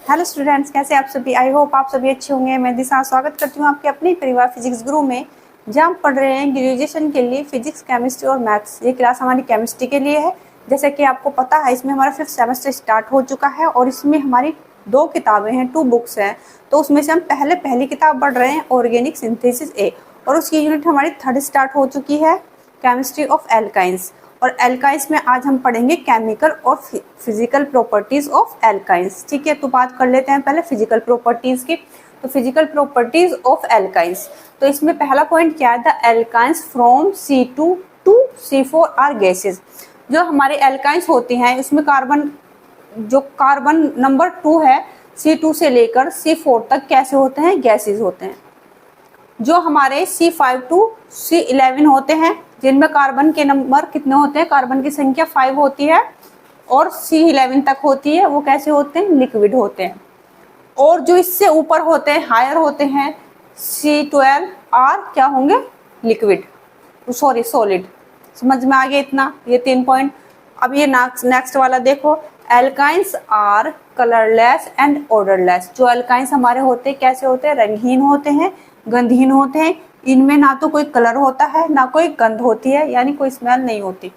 Hello students, कैसे आप सभी। आई होप आप सभी अच्छे होंगे। मैं दिशा स्वागत करती हूँ आपके अपने परिवार फिजिक्स गुरु में, जहाँ हम पढ़ रहे हैं ग्रेजुएशन के लिए फिजिक्स, केमिस्ट्री और मैथ्स। ये क्लास हमारी केमिस्ट्री के लिए है। जैसे कि आपको पता है, इसमें हमारा 5th सेमेस्टर स्टार्ट हो चुका है और इसमें हमारी 2 किताबें हैं, 2 बुक्स हैं। तो उसमें से हम पहली किताब पढ़ रहे हैं ऑर्गेनिक सिंथेसिस ए, और उसकी यूनिट हमारी 3rd स्टार्ट हो चुकी है, केमिस्ट्री ऑफ एल्काइंस। और एल्काइंस में आज हम पढ़ेंगे केमिकल और फिजिकल प्रॉपर्टीज ऑफ एल्काइंस। ठीक है, तो बात कर लेते हैं पहले फिजिकल प्रॉपर्टीज की। तो फिजिकल प्रॉपर्टीज ऑफ एल्काइंस, तो इसमें पहला पॉइंट क्या है, the alkynes from C2 to C4 are gases. जो हमारे एल्काइंस होती हैं उसमें कार्बन नंबर 2 है, C2 से लेकर C4 तक कैसे होते हैं, गैसेज होते हैं। जो हमारे C5 टू C11 होते हैं, जिनमें कार्बन के नंबर कितने होते हैं, कार्बन की संख्या 5 होती है और C11 तक होती है, वो कैसे होते हैं, लिक्विड होते हैं। और जो इससे ऊपर होते हैं, हायर होते हैं, C12 आर क्या होंगे, लिक्विड, सॉरी सॉलिड। समझ में आ गया इतना, ये 3 पॉइंट। अब ये नेक्स्ट वाला देखो, alkynes are colourless and orderless. जो एल्काइंस हमारे होते हैं कैसे होते हैं, रंगहीन होते हैं, गंधहीन होते हैं। इनमें ना तो कोई कलर होता है ना कोई गंध होती है, यानी कोई स्मेल नहीं होती।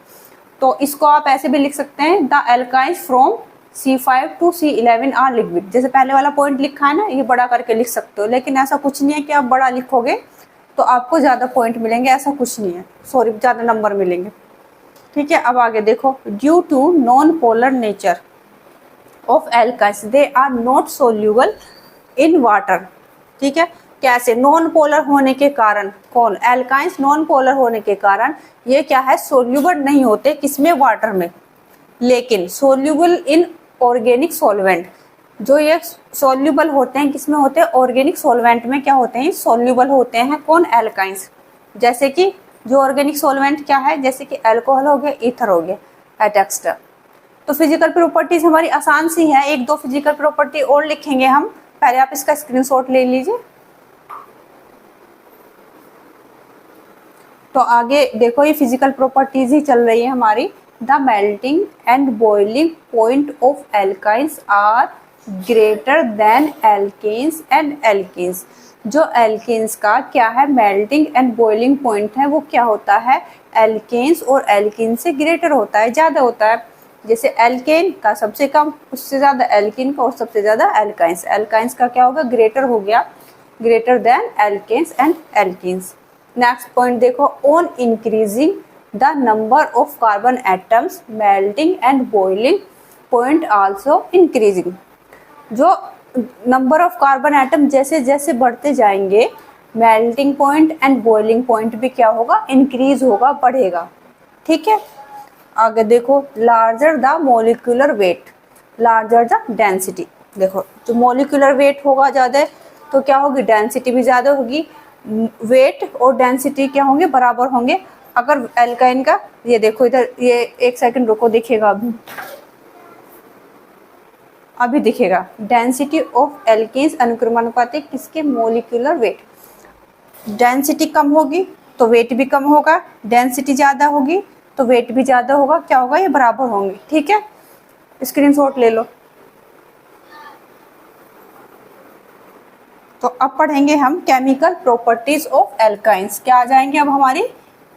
तो इसको आप ऐसे भी लिख सकते हैं, the alkynes from C5 to C11 are liquid. जैसे पहले वाला पॉइंट लिखा है ना, ये बड़ा करके लिख सकते हो, लेकिन ऐसा कुछ नहीं है कि आप बड़ा लिखोगे तो आपको ज़्यादा पॉइंट मिलेंगे, ऐसा कुछ नहीं है, सॉरी ज़्यादा नंबर मिलेंगे। ठीक है, अब आगे देखो, due to non polar nature of alkynes they are not soluble in water. ठीक है, कैसे, नॉन पोलर होने के कारण, कौन, एल्काइंस नॉन पोलर होने के कारण ये क्या है, सोल्यूबल नहीं होते, किसमें, वाटर में, लेकिन सोल्यूबल इन ऑर्गेनिक सॉल्वेंट। जो ये सोल्यूबल होते हैं किसमें होते हैं, ऑर्गेनिक सॉल्वेंट में क्या होते हैं, सोल्यूबल होते हैं, कौन, एल्काइंस। जैसे कि जो ऑर्गेनिक सॉल्वेंट क्या है, जैसे कि अल्कोहल हो गया, ईथर हो गया, एटेक्स्टर। तो फिजिकल प्रॉपर्टीज हमारी आसान सी है, 1-2 फिजिकल प्रॉपर्टी और लिखेंगे हम। पहले आप इसका स्क्रीनशॉट ले लीजिए। तो आगे देखो, ये फिजिकल प्रॉपर्टीज ही चल रही है हमारी। The melting and boiling point of alkynes are greater than alkanes and alkenes. जो एल्केन्स का क्या है, मेल्टिंग एंड बॉइलिंग पॉइंट है, वो क्या होता है, एल्केन्स और एल्कीन से ग्रेटर होता है, ज़्यादा होता है। जैसे एल्केन का सबसे कम, उससे ज़्यादा एल्कीन का, और सबसे ज़्यादा एल्काइंस। एल्काइंस का क्या होगा, ग्रेटर हो गया, greater than alkanes and alkenes. Next point देखो, on increasing the number of carbon atoms melting and boiling point also increasing. जो नंबर ऑफ कार्बन एटम जैसे जैसे बढ़ते जाएंगे, melting point and boiling point भी क्या होगा, इंक्रीज होगा, बढ़ेगा। ठीक है, आगे देखो, larger the molecular weight, larger the density. देखो, जो मोलिकुलर वेट होगा ज़्यादा तो क्या होगी, डेंसिटी भी ज़्यादा होगी। वेट और डेंसिटी क्या होंगे, बराबर होंगे। अगर एल्काइन का, ये देखो इधर, ये 1 सेकंड रुको, दिखेगा अभी दिखेगा। डेंसिटी ऑफ एल्केन्स अनुक्रमानुपाती किसके, मोलिकुलर वेट। डेंसिटी कम होगी तो वेट भी कम होगा, डेंसिटी ज़्यादा होगी तो वेट भी ज़्यादा होगा, क्या होगा, ये बराबर होंगे। ठीक है, स्क्रीनशॉट ले लो। तो अब पढ़ेंगे हम केमिकल प्रॉपर्टीज ऑफ एल्काइंस। क्या आ जाएंगे अब हमारी,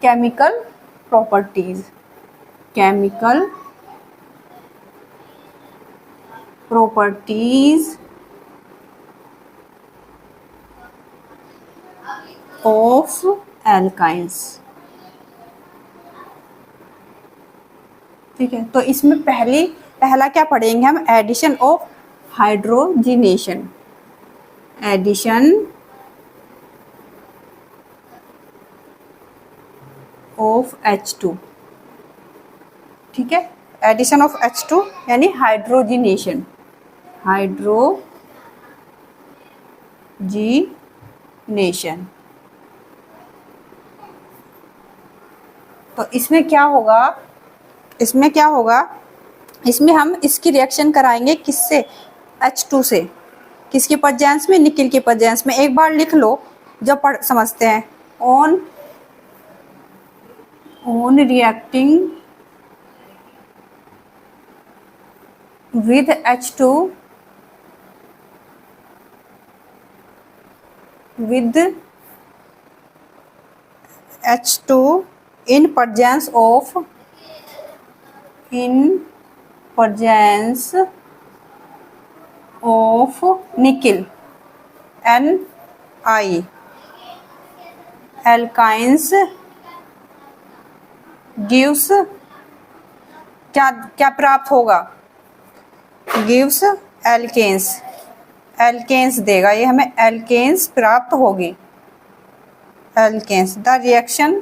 chemical properties, chemical properties of alkynes. ठीक है, तो इसमें पहला क्या पढ़ेंगे हम, addition of hydrogenation, addition of H2। ठीक है, एडिशन ऑफ H2 यानी हाइड्रोजिनेशन, हाइड्रोजिनेशन। तो इसमें क्या होगा, इसमें हम इसकी रिएक्शन कराएंगे किससे, H2 से, किसकी प्रेजेंस में, निकिल की प्रेजेंस में। एक बार लिख लो जब समझते हैं, on reacting with H2 with H2 in presence of nickel Ni alkynes gives क्या क्या प्राप्त होगा, गिव्स एल्केन्स, एल्केन्स देगा ये हमें, एल्केन्स प्राप्त होगी, alkanes. The reaction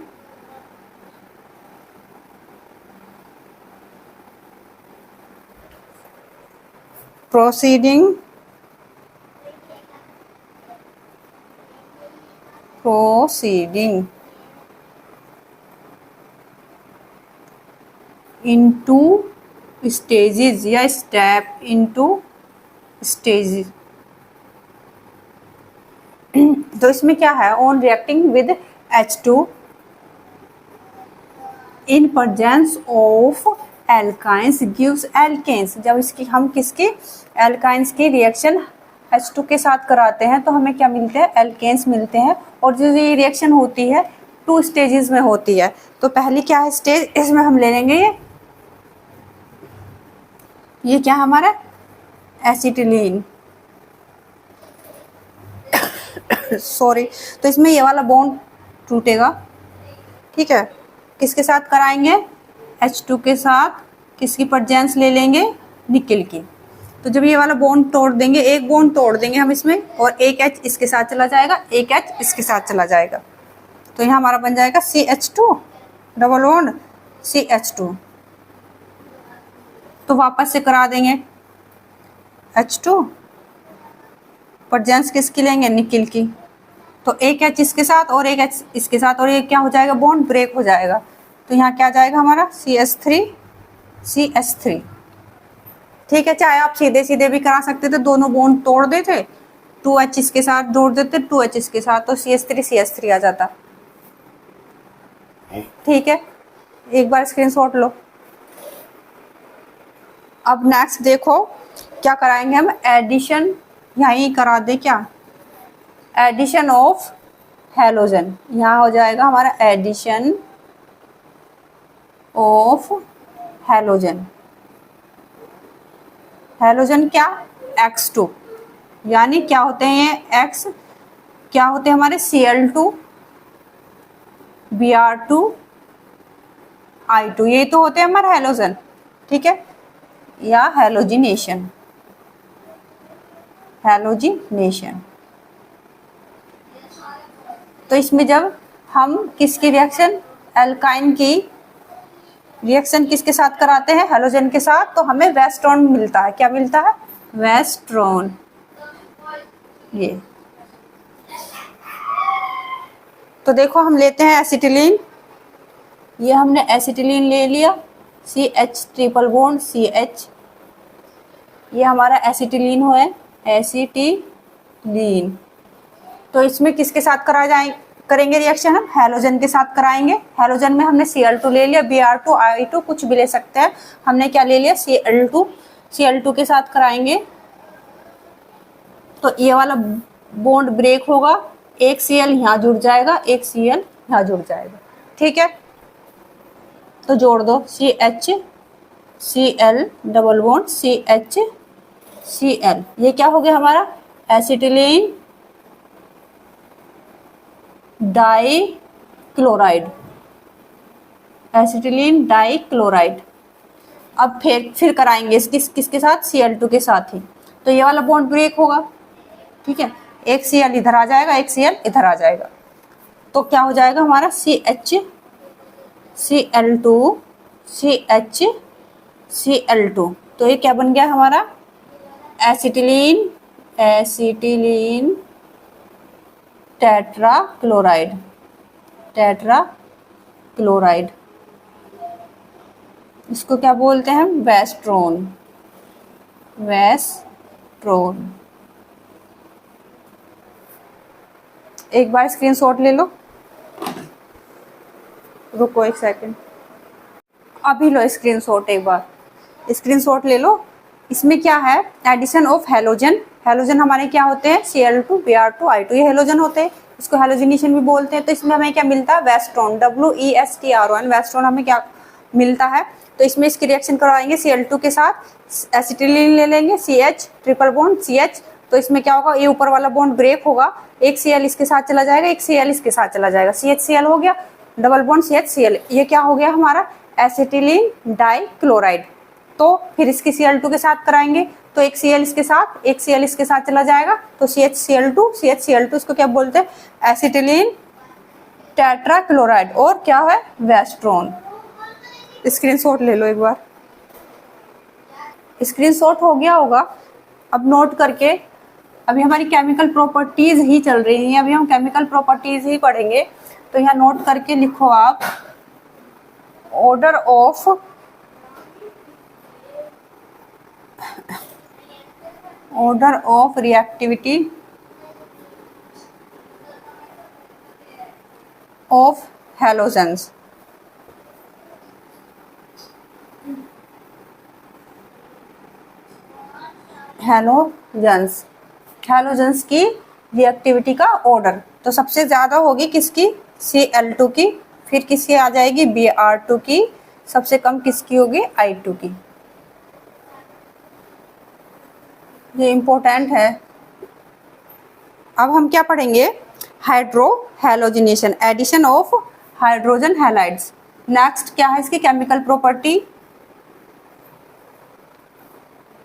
proceeding into stages या step into stages। तो इसमें क्या है, on reacting with H2 in presence of alkynes gives alkanes. जब इसकी हम किसकी एल्काइंस की रिएक्शन H2 के साथ कराते हैं तो हमें क्या मिलते हैं, एल्केन्स मिलते हैं। और जो ये रिएक्शन होती है 2 स्टेजेस में होती है। तो पहली क्या है स्टेज, इसमें हम ले लेंगे ये क्या हमारा एसिटिलीन सॉरी। तो इसमें ये वाला बॉन्ड टूटेगा, ठीक है। किसके साथ कराएंगे, H2 के साथ, किसकी प्रेजेंस ले लेंगे, निकल की। तो जब ये वाला बॉन्ड तोड़ देंगे, एक बॉन्ड तोड़ देंगे हम इसमें, और एक H इसके साथ चला जाएगा, एक H इसके साथ चला जाएगा। तो यहाँ हमारा बन जाएगा CH2 डबल बॉन्ड CH2। तो वापस से करा देंगे H2, प्रेजेंस किसकी लेंगे, निकल की। तो एक H इसके साथ और एक H इसके साथ, और ये क्या हो जाएगा, बॉन्ड ब्रेक हो जाएगा। तो यहाँ क्या जाएगा हमारा CH3, ठीक है। चाहे आप सीधे सीधे भी करा सकते थे, दोनों बॉन्ड तोड़ देते, 2H इसके साथ जोड़ देते, 2H इसके साथ, तो CH3 आ जाता, ठीक है। एक बार स्क्रीनशॉट लो। अब नेक्स्ट देखो क्या कराएंगे हम, एडिशन, यहीं करा दे क्या, एडिशन ऑफ हैलोजन। यहाँ हो जाएगा हमारा एडिशन ऑफ हैलोजन। हैलोजन क्या, X2, यानी क्या होते हैं ये X, क्या होते हैं हमारे Cl2 Br2 I2, ये तो होते हैं हमारे हैलोजन, ठीक है, या हैलोजिनेशन, हैलोजिनेशन। तो इसमें जब हम किसकी रिएक्शन, एल्काइन की रिएक्शन किसके साथ कराते हैं, हैलोजन के साथ, तो हमें वेस्ट्रॉन मिलता है। क्या मिलता है, वेस्ट्रॉन। ये तो देखो हम लेते हैं एसिटिलीन, ये हमने एसिटिलीन ले लिया, CH ट्रिपल बॉन्ड CH, ये हमारा एसिटिलीन है, एसिटिलीन। तो इसमें किसके साथ करेंगे रिएक्शन, हम हैलोजन के साथ कराएंगे। हैलोजन में हमने Cl2 ले लिया, Br2 I2 कुछ भी ले सकते हैं, हमने क्या ले लिया, Cl2 के साथ कराएंगे। तो ये वाला बॉन्ड ब्रेक होगा, एक Cl यहाँ जुड़ जाएगा, एक Cl यहाँ जुड़ जाएगा, ठीक है। तो जोड़ दो CH Cl double bond CH Cl, ये क्या हो गया हमारा एसिटिलीन डाइक्लोराइड, एसिटिलीन डाइक्लोराइड। अब फिर कराएंगे किसके साथ, Cl2 के साथ ही। तो ये वाला बॉन्ड ब्रेक होगा, ठीक है, एक Cl इधर आ जाएगा, एक Cl इधर आ जाएगा। तो क्या हो जाएगा हमारा CH Cl2 CH Cl2। तो ये क्या बन गया हमारा एसिटिलीन टेट्राक्लोराइड, इसको क्या बोलते हैं, वेस्ट्रोन। एक बार स्क्रीनशॉट ले लो, रुको एक सेकंड, अभी लो स्क्रीनशॉट, एक बार स्क्रीनशॉट ले लो। इसमें क्या है, एडिशन ऑफ हैलोजन हैलोजन हमारे क्या होते हैं, Cl2 Br2 I2, ये हैलोजन होते हैं, इसको हैलोजिनेशन भी बोलते हैं। तो इसमें हमें क्या मिलता है, वेस्टोन, WESTRON, वेस्टोन हमें क्या मिलता है। तो इसमें इसकी रिएक्शन करवाएंगे Cl2 के साथ, एसिटिलीन ले लेंगे, CH ट्रिपल बॉन्ड CH, तो इसमें क्या होगा, ये ऊपर वाला बॉन्ड ब्रेक होगा, एक Cl इसके साथ चला जाएगा, एक Cl इसके साथ चला जाएगा, CHCl हो गया, डबल बॉन्ड CHCl, ये क्या हो गया हमारा एसिटिलीन डाइक्लोराइड। तो फिर इसकी Cl2 के साथ कराएंगे, तो एक Cl इसके साथ, एक Cl इसके साथ चला जाएगा, तो CHCl2 इसको क्या बोलते हैं, एसिटिलीन टेट्राक्लोराइड, और क्या है, वेस्ट्रोन। स्क्रीनशॉट ले लो एक बार, स्क्रीनशॉट हो गया होगा। अब नोट करके, अभी हमारी केमिकल प्रॉपर्टीज ही चल रही हैं, अभी हम केमिकल प्रॉपर्टीज ही पढ़ेंगे, तो यहाँ नोट करके लिखो आप, order of reactivity of halogens। Halogens की रिएक्टिविटी का ऑर्डर, तो सबसे ज्यादा होगी किसकी, Cl2 की, फिर किसकी आ जाएगी, Br2 की, सबसे कम किसकी होगी, I2 की। ये इम्पोर्टेंट है। अब हम क्या पढ़ेंगे, hydrohalogenation, addition of hydrogen halides. Next क्या है इसकी chemical property,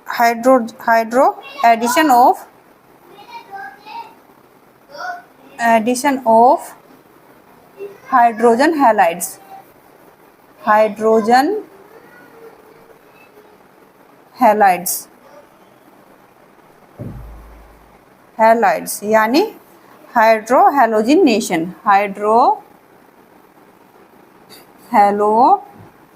hydro addition of hydrogen halides, hydrogen halides, halides यानी हाइड्रो हैलोजिनेशन, हाइड्रो हैलोजिनेशन।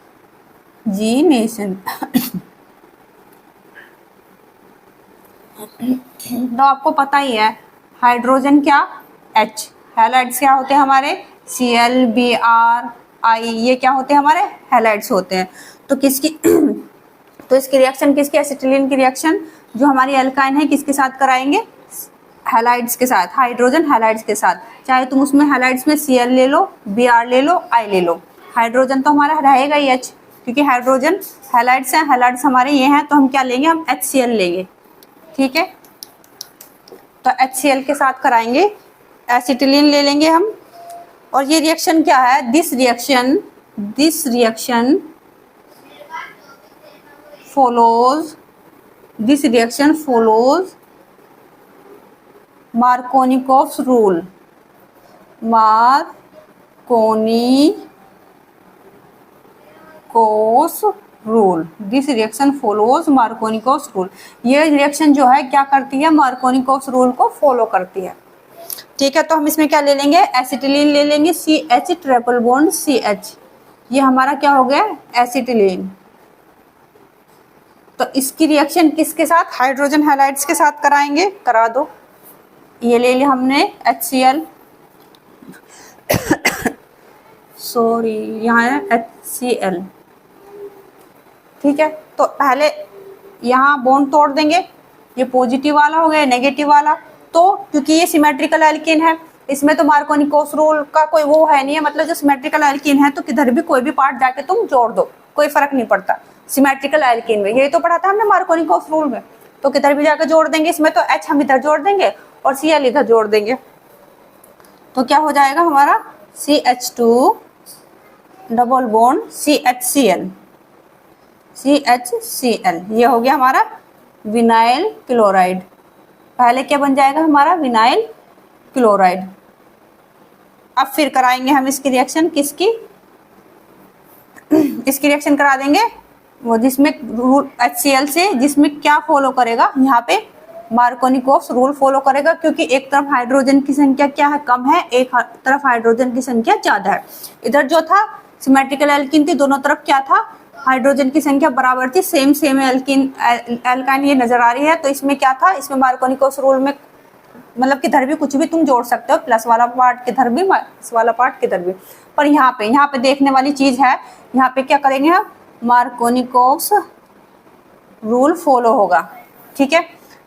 तो आपको पता ही है, हाइड्रोजन क्या, H, हैलाइड्स क्या होते हैं हमारे, Cl Br I, ये क्या होते हैं हमारे हैलाइड्स होते हैं। तो किसकी तो इसकी रिएक्शन किसकी, एसिटिलीन की रिएक्शन जो हमारी एल्काइन है किसके साथ कराएंगे, हैलाइड्स के साथ, हाइड्रोजन हैलाइड्स के साथ। चाहे तुम उसमें हैलाइड्स में Cl ले लो, Br ले लो, I ले लो, हाइड्रोजन तो हमारा रहेगा ही H, क्योंकि हाइड्रोजन हैलाइड्स हैं, हैलाइड्स हमारे ये हैं, तो हम क्या लेंगे, हम HCl लेंगे, ठीक है। तो HCl के साथ कराएंगे, एसिटिलीन ले लेंगे हम, और ये रिएक्शन क्या है, this reaction follows Markovnikov's rule, this reaction follows Markovnikov's rule. ये रिएक्शन जो है क्या करती है, मार्कोनिकोव्स रूल को फॉलो करती है, ठीक है। तो हम इसमें क्या ले लेंगे, एसिटिलीन ले लेंगे, CH ट्रिपल बॉन्ड CH, ये हमारा क्या हो गया, एसिटिलीन। तो इसकी रिएक्शन किसके साथ, हाइड्रोजन हैलाइड्स के साथ कराएंगे, करा दो। ये ले लिया हमने HCl, सॉरी यहाँ है HCl, ठीक है। तो पहले यहाँ बॉन्ड तोड़ देंगे, ये पॉजिटिव वाला हो गया, नेगेटिव वाला, तो क्योंकि ये सिमेट्रिकल एल्कीन है, इसमें तो मार्कोनिकोव्स रूल का कोई वो है नहीं है, मतलब जो सिमेट्रिकल एल्कीन है तो किधर भी कोई भी पार्ट जाके तुम जोड़ दो, कोई फर्क नहीं पड़ता सिमेट्रिकल एल्कीन में, यही तो पढ़ा था हमने मार्कोनिकोव्स रूल में। तो किधर भी जाकर जोड़ देंगे, इसमें तो H हम इधर जोड़ देंगे और Cl इधर जोड़ देंगे, तो क्या हो जाएगा हमारा CH2 डबल बॉन्ड CHCl, ये हो गया हमारा विनाइल क्लोराइड। पहले क्या बन जाएगा हमारा, विनाइल क्लोराइड। अब फिर कराएंगे हम इसकी रिएक्शन, किसकी, इसकी रिएक्शन करा देंगे वो जिसमें HCl से, जिसमें क्या फॉलो करेगा, यहाँ पे मार्कोनिकोव्स रूल फॉलो करेगा, क्योंकि एक तरफ हाइड्रोजन की संख्या क्या है, कम है, एक तरफ हाइड्रोजन की संख्या ज्यादा है। इधर जो था सिमेट्रिकल एल्कीन थी, दोनों तरफ क्या था, हाइड्रोजन की संख्या बराबर थी, सेम एल्काइन ये नजर आ रही है। तो इसमें क्या था, इसमें मार्कोनिकोव्स रूल में मतलब किधर भी कुछ भी तुम जोड़ सकते हो, प्लस वाला पार्ट किधर भी, माइनस वाला पार्ट किधर भी। पर यहाँ पे देखने वाली चीज है, यहाँ पे क्या करेंगे हम, मार्कोनिकोव्स रूल फॉलो होगा, ठीक है।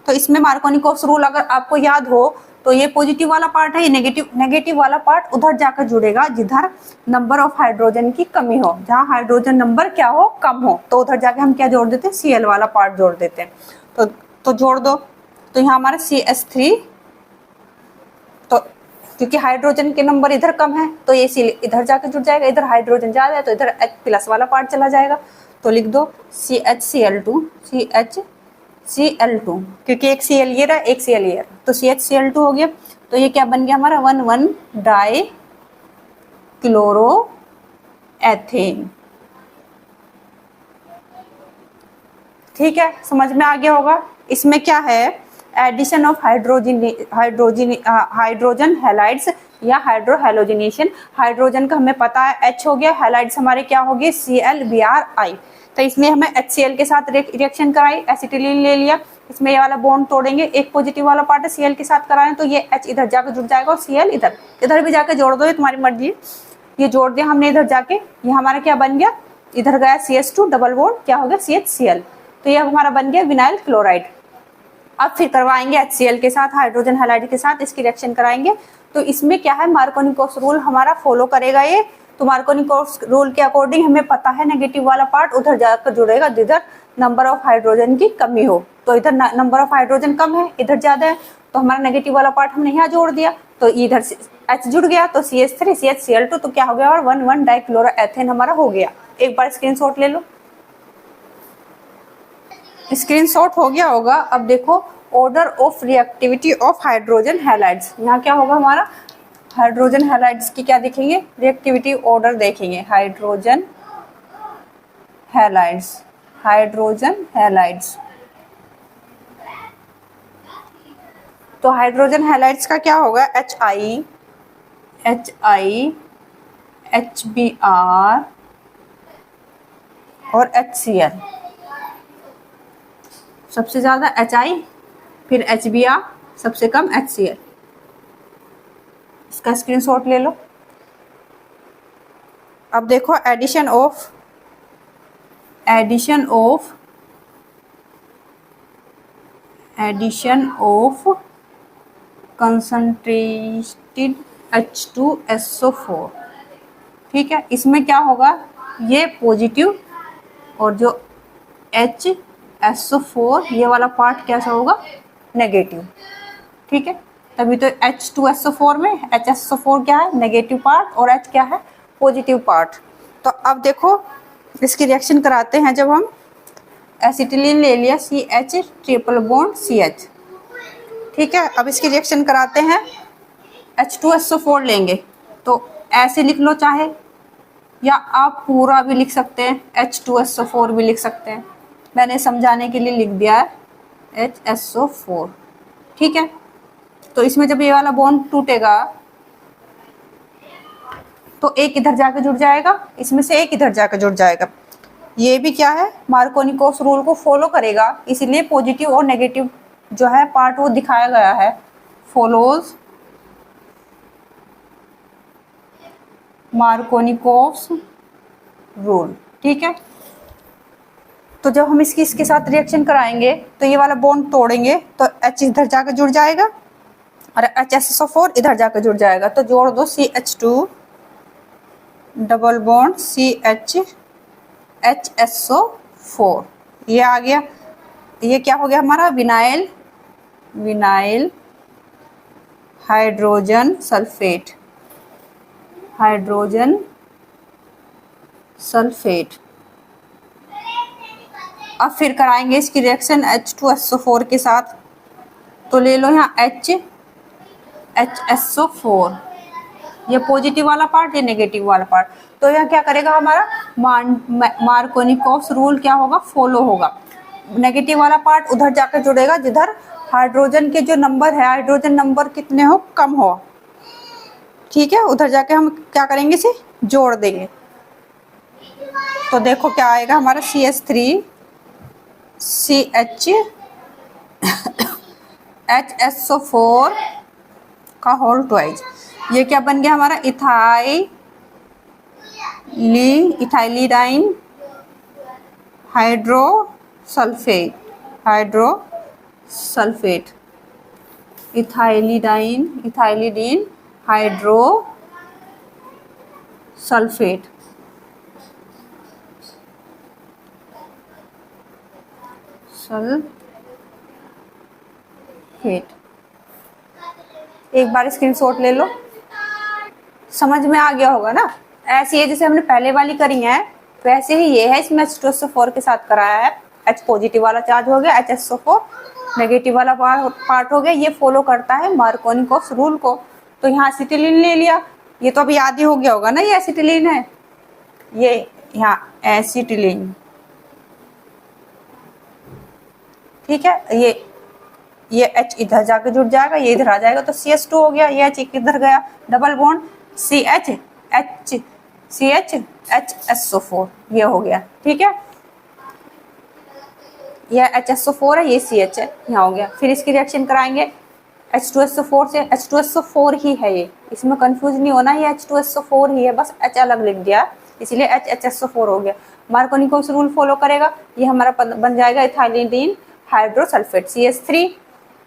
तो इसमें मार्कोनिकोव्स रूल अगर आपको याद हो तो ये पॉजिटिव वाला पार्ट है, ये नेगेटिव वाला पार्ट उधर जाकर जुड़ेगा जिधर नंबर ऑफ हाइड्रोजन की कमी हो, जहाँ हाइड्रोजन नंबर क्या हो, कम हो, तो उधर जाके हम क्या जोड़ देते हैं, Cl वाला पार्ट जोड़ देते हैं। तो जोड़ दो, तो यहाँ हमारा CH3, तो क्योंकि हाइड्रोजन के नंबर इधर कम है तो ये Cl इधर जाकर जुड़ जाएगा, इधर हाइड्रोजन ज्यादा है तो इधर H+ वाला पार्ट चला जाएगा। तो लिख दो CHCl2, CHCl2, क्योंकि एक Cl ये रहा, एक Cl ये रहा, तो CHCl2 हो गया। तो ये क्या बन गया हमारा 1,1 डाई क्लोरो एथेन। ठीक है, समझ में आ गया होगा। इसमें क्या है, एडिशन ऑफ हाइड्रोजन हैलाइड्स या हाइड्रोहेलोजिनेशन। हाइड्रोजन का हमें पता है H हो गया, हैलाइड्स हमारे क्या हो गए, ClBrI। तो इसमें हमें HCl के साथ रिएक्शन कराई, एसिटिलीन ले लिया, इसमें ये वाला बॉन्ड तोड़ेंगे, एक पॉजिटिव वाला पार्ट है Cl के साथ कराएं तो ये H इधर जाकर जुड़ जाएगा और Cl इधर भी जाकर जोड़ दो, ये तुम्हारी मर्जी। ये जोड़ दिया हमने इधर जाके, ये हमारा क्या बन गया, इधर गया CH2 डबल बॉन्ड, क्या हो गया CHCl, तो ये हमारा बन गया विनाइल क्लोराइड। अब फिर करवाएंगे HCl के साथ, हाइड्रोजन हैलाइड के साथ इसकी रिएक्शन कराएंगे। तो इसमें क्या है, मार्कोनिकोव्स रूल हमारा फॉलो करेगा ये। तो मार्कोनिकोव्स रूल के अकॉर्डिंग हमें पता है नेगेटिव वाला पार्ट उधर जाकर जुड़ेगा जिधर नंबर ऑफ हाइड्रोजन की कमी हो। तो इधर नंबर ऑफ हाइड्रोजन कम है, इधर ज्यादा है, तो हमारा नेगेटिव वाला पार्ट हमने यहाँ जोड़ दिया, तो इधर H जुड़ गया, तो CH3 CHCl2, तो क्या हो गया, और 1,1 डाइक्लोरोएथेन हमारा हो गया। एक बार स्क्रीनशॉट ले लो, स्क्रीनशॉट हो गया होगा। अब देखो order of reactivity of hydrogen halides, यहाँ क्या होगा हमारा, हाइड्रोजन हैलाइड्स की क्या देखेंगे, रिएक्टिविटी ऑर्डर देखेंगे, हाइड्रोजन हैलाइड्स, हाइड्रोजन हैलाइड्स। तो हाइड्रोजन हैलाइड्स का क्या होगा, HI, HBr और HCl, सबसे ज्यादा HI, फिर HBr, सबसे कम HCl। इसका स्क्रीनशॉट ले लो। अब देखो एडिशन ऑफ कंसंट्रेटेड H2SO4। ठीक है, इसमें क्या होगा, ये पॉजिटिव और जो HSO4 ये वाला पार्ट कैसा होगा, नेगेटिव। ठीक है, तभी तो H2SO4 में HSO4 क्या है, नेगेटिव पार्ट, और H क्या है, पॉजिटिव पार्ट। तो अब देखो इसकी रिएक्शन कराते हैं। जब हम एसिटिलीन ले लिया, CH ट्रिपल बॉन्ड CH, ठीक है, अब इसकी रिएक्शन कराते हैं, H2SO4 लेंगे, तो ऐसे लिख लो चाहे, या आप पूरा भी लिख सकते हैं, H2SO4 भी लिख सकते हैं, मैंने समझाने के लिए लिख दिया है HSO4। ठीक है, तो इसमें जब ये वाला बॉन्ड टूटेगा तो एक इधर जाकर जुड़ जाएगा, इसमें से एक इधर जाकर जुड़ जाएगा। ये भी क्या है, मार्कोनिकोव्स रूल को फॉलो करेगा, इसीलिए पॉजिटिव और नेगेटिव जो है पार्ट वो दिखाया गया है, फॉलोज मार्कोनिकोव्स रूल। ठीक है, तो जब हम इसके साथ रिएक्शन कराएंगे तो ये वाला बॉन्ड तोड़ेंगे तो H इधर जाकर जुड़ जाएगा और HSO4 इधर जाकर जुड़ जाएगा। तो जोड़ दो CH2 double bond CH HSO4, ये आ गया। ये क्या हो गया हमारा, विनाइल हाइड्रोजन सल्फेट। अब फिर कराएंगे इसकी रिएक्शन H2SO4 के साथ, तो ले लो यहाँ HSO4, ये पॉजिटिव वाला पार्ट, ये नेगेटिव वाला पार्ट। तो यह क्या करेगा हमारा, मार्कोनिकोव्स रूल क्या होगा, फॉलो होगा। नेगेटिव वाला पार्ट उधर जाकर जुड़ेगा जिधर हाइड्रोजन के जो नंबर है, हाइड्रोजन नंबर कितने हो, कम हो। ठीक है, उधर जाके हम क्या करेंगे, इसे जोड़ देंगे। तो देखो क्या आएगा हमारा, CH3 CH HSO4 का होल ट्वाइस, ये क्या बन गया हमारा, इथाइलिडाइन हाइड्रोसल्फेट, सल्फेट, इथाइलिडीन हाइड्रो सल्फेट, एक बार स्क्रीनशॉट ले लो, समझ में आ गया होगा ना। ऐसी है जैसे हमने पहले वाली करी है वैसे ही ये है, इसमें H2SO4 के साथ कराया है। H पॉजिटिव वाला चार्ज हो गया, HSO4 नेगेटिव वाला पार्ट हो गया। ये फॉलो करता है मार्कोनिकॉफ रूल को। तो यहाँ एसिटिलीन ले लिया, ये तो अभी याद ही हो गया होगा ना, ये एसिटिलीन है, ये यहाँ एसिटिलीन, ठीक है। ये H इधर जाके जुड़ जाएगा, ये इधर आ जाएगा तो CH2 हो गया। ये H इधर गया, डबल बॉन्ड CH HSO4 ये हो गया, ठीक है। ये HSO4 है, ये CH है, यहाँ हो गया। फिर इसकी रिएक्शन कराएंगे H2SO4 से। H2SO4 ही है ये, इसमें कंफ्यूज नहीं होना, ये H2SO4 ही है, बस H अलग लिख दिया इसलिए HSO4 हो गया। मार्कोनिकॉफ रूल फॉलो करेगा, ये हमारा बन जाएगा इथाइलिडीन हाइड्रोसल्फेट CH3,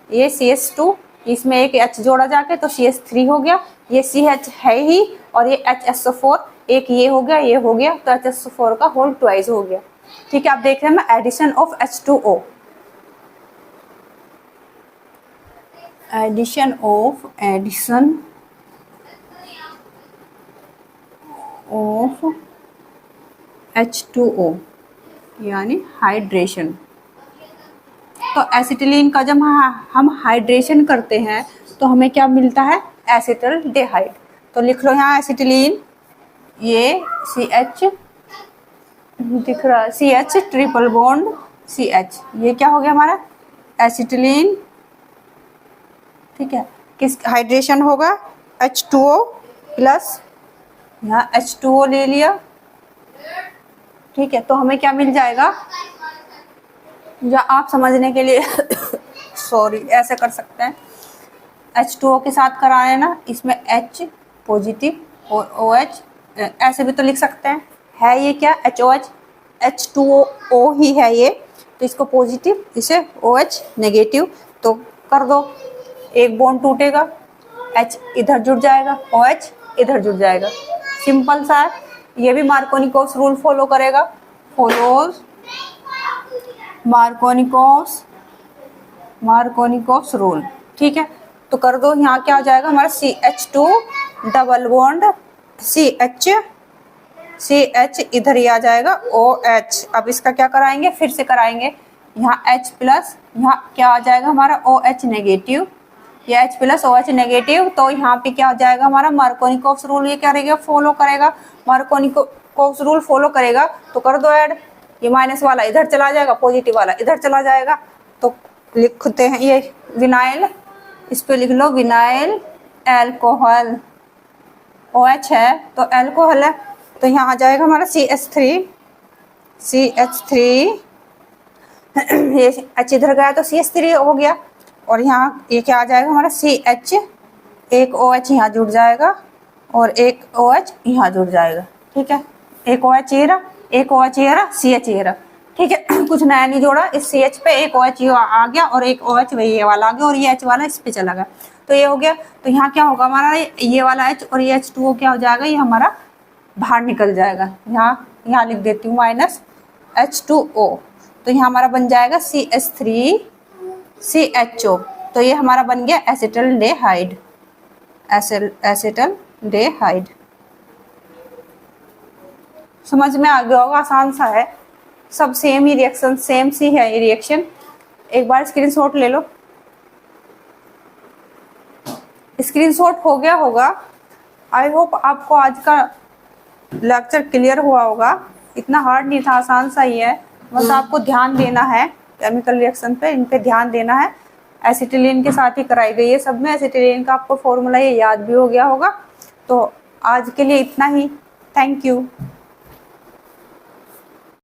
ये CH2, इसमें एक H जोड़ा जाके तो CH3 हो गया। ये CH है ही और ये HSO4, एक ये हो गया, ये हो गया, तो HSO4 का होल ट्वाइस हो गया, ठीक है। आप देख रहे हैं मैं addition of H2O, addition of H2O यानी हाइड्रेशन। तो एसिटिलीन का जब हम हाइड्रेशन करते हैं तो हमें क्या मिलता है, एसिटल्डेहाइड। तो लिख लो यहाँ एसिटिलीन, ये CH दिख रहा है, CH ट्रिपल बॉन्ड CH, ये क्या हो गया हमारा एसिटिलीन, ठीक है। किस हाइड्रेशन होगा H2O प्लस, यहाँ H2O ले लिया, ठीक है। तो हमें क्या मिल जाएगा, या आप समझने के लिए सॉरी ऐसे कर सकते हैं, H2O के साथ कराए ना, इसमें H पॉजिटिव और OH, ऐसे भी तो लिख सकते हैं। है ये क्या HOH, H2O ही है ये, तो इसको पॉजिटिव, इसे OH नेगेटिव, तो कर दो, एक बॉन्ड टूटेगा, H इधर जुड़ जाएगा, OH इधर जुड़ जाएगा, सिंपल सा है। ये भी मार्कोनिकॉफ रूल फॉलो करेगा, फॉलोज मार्कोनिकॉफ रूल, ठीक है। तो कर दो, यहाँ क्या हो जाएगा हमारा CH2 डबल बॉन्ड CH इधर ही आ जाएगा OH। अब इसका क्या कराएंगे, फिर से कराएंगे, यहाँ H प्लस, यहाँ क्या आ जाएगा हमारा OH नेगेटिव, ये H प्लस OH नेगेटिव, तो यहाँ पे क्या हो जाएगा हमारा मार्कोनिकॉफ रूल, ये क्या रहेगा फॉलो करेगा, मार्कोनिकॉफ रूल फॉलो करेगा। तो कर दो ऐड, ये माइनस वाला इधर चला जाएगा, पॉजिटिव वाला इधर चला जाएगा, तो लिखते हैं ये विनाइल, इस पे लिख लो विनाइल एल्कोहल, OH है तो एल्कोहल है, तो यहाँ आ जाएगा हमारा CH3 ये H इधर गया तो CH3 हो गया, और यहाँ ये क्या आ जाएगा हमारा CH, एक OH यहाँ जुड़ जाएगा और एक OH यहाँ जुड़ जाएगा, ठीक है। एक OH ये रहा, एक OH ये रहा, CH ये रहा, ठीक है। कुछ नया नहीं जोड़ा, इस CH पे एक OH ये आ गया और एक OH वही ये वाला आ गया और ये H वाला इस पे चला गया, तो ये हो गया। तो यहाँ क्या होगा हमारा, ये वाला H और ये H2O क्या हो जाएगा, ये हमारा बाहर निकल जाएगा। यहाँ लिख देती हूँ माइनस H2O, तो यहाँ हमारा बन जाएगा CH3 CHO, तो ये हमारा बन गया एसिटल्डेहाइड, एसिटल्डेहाइड। समझ में आ गया होगा, आसान सा है, सब सेम ही रिएक्शन, सेम सी है ये रिएक्शन। एक बार स्क्रीनशॉट ले लो, स्क्रीनशॉट हो गया होगा। आई होप आपको आज का लेक्चर क्लियर हुआ होगा, इतना हार्ड नहीं था, आसान सा ही है, बस आपको ध्यान देना है केमिकल रिएक्शन पे, इन पे ध्यान देना है। एसिटिलीन के साथ ही कराई गई है सब में, एसिटिलीन का आपको फॉर्मूला ये याद भी हो गया होगा। तो आज के लिए इतना ही, थैंक यू।